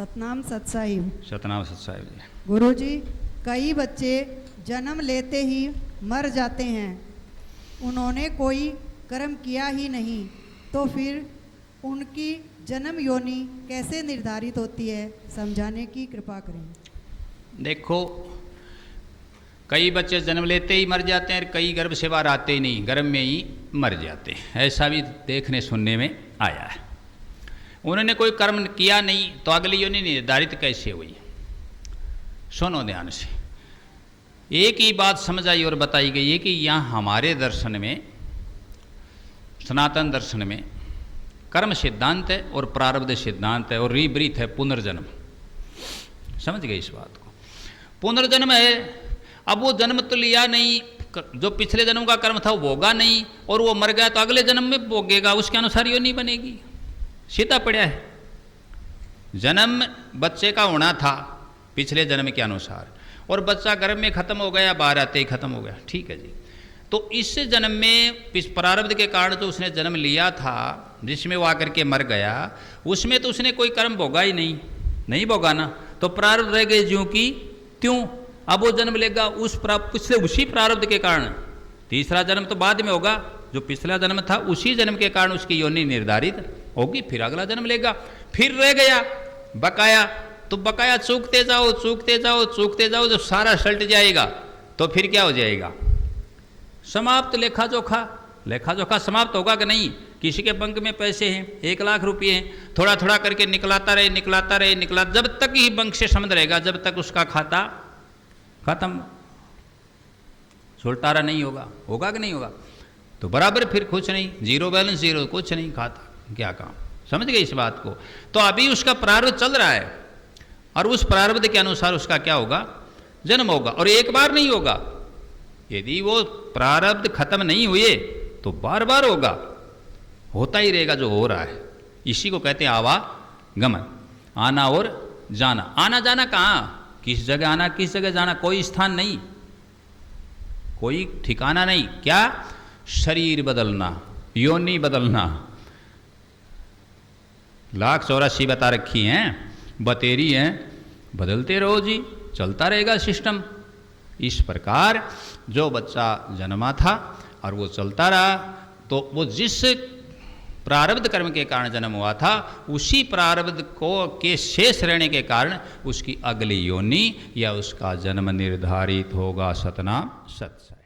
सतनाम सतसाहिब। सतनाम सतसाहिब जी। गुरुजी, कई बच्चे जन्म लेते ही मर जाते हैं, उन्होंने कोई कर्म किया ही नहीं, तो फिर उनकी जन्म योनि कैसे निर्धारित होती है, समझाने की कृपा करें। देखो, कई बच्चे जन्म लेते ही मर जाते हैं और कई गर्भ से बाहर आते ही नहीं, गर्भ में ही मर जाते हैं, ऐसा भी देखने सुनने में आया है। उन्होंने कोई कर्म किया नहीं तो अगली योनि निर्धारित कैसे हुई? सुनो ध्यान से, एक ही बात समझ आई और बताई गई है कि यहाँ हमारे दर्शन में, सनातन दर्शन में कर्म सिद्धांत है और प्रारब्ध सिद्धांत है और रीब्रीथ है, पुनर्जन्म। समझ गए इस बात को? पुनर्जन्म है। अब वो जन्म तो लिया नहीं, जो पिछले जन्म का कर्म था वो भोगा नहीं और वो मर गया तो अगले जन्म में भोगेगा, उसके अनुसार यो नहीं बनेगी। सीधा पड़ा है। जन्म बच्चे का होना था पिछले जन्म के अनुसार और बच्चा गर्भ में खत्म हो गया, बाहर आते ही खत्म हो गया, ठीक है जी। तो इस जन्म में प्रारब्ध के कारण जो उसने जन्म लिया था, जिसमें वो आकर के मर गया, उसमें तो उसने कोई कर्म भोगा ही नहीं भोगा ना, तो प्रारब्ध रह गए ज्यों की त्यों। अब वो जन्म लेगा उसी प्रारब्ध के कारण। तीसरा जन्म तो बाद में होगा, जो पिछला जन्म था उसी जन्म के कारण उसकी योनि निर्धारित होगी, फिर अगला जन्म लेगा। फिर रह गया बकाया, तो बकाया चूकते जाओ चूकते जाओ चूकते जाओ, जब सारा सल्ट जाएगा तो फिर क्या हो जाएगा? समाप्त। लेखा जोखा समाप्त होगा कि नहीं? किसी के बैंक में पैसे हैं, 1 लाख रुपये हैं, थोड़ा थोड़ा करके निकलाता रहे, जब तक ही बैंक से संबंध रहेगा, जब तक उसका खाता खत्म, सुलटारा नहीं होगा कि नहीं होगा? तो बराबर फिर कुछ नहीं, जीरो बैलेंस, जीरो, कुछ नहीं, खाता क्या काम। समझ गए इस बात को? तो अभी उसका प्रारब्ध चल रहा है और उस प्रारब्ध के अनुसार उसका क्या होगा? जन्म होगा। और एक बार नहीं होगा, यदि वो प्रारब्ध खत्म नहीं हुए तो बार बार होगा, होता ही रहेगा जो हो रहा है। इसी को कहते हैं आवागमन, आना और जाना। आना जाना कहाँ? किस जगह आना, किस जगह जाना, कोई स्थान नहीं, कोई ठिकाना नहीं। क्या? शरीर बदलना, योनि बदलना। 1,84,00,000 बता रखी हैं, बतेरी हैं, बदलते रहो जी, चलता रहेगा सिस्टम। इस प्रकार जो बच्चा जन्मा था और वो चलता रहा, तो वो जिस प्रारब्ध कर्म के कारण जन्म हुआ था, उसी प्रारब्ध को के शेष रहने के कारण उसकी अगली योनि या उसका जन्म निर्धारित होगा। सतनाम सत्संग।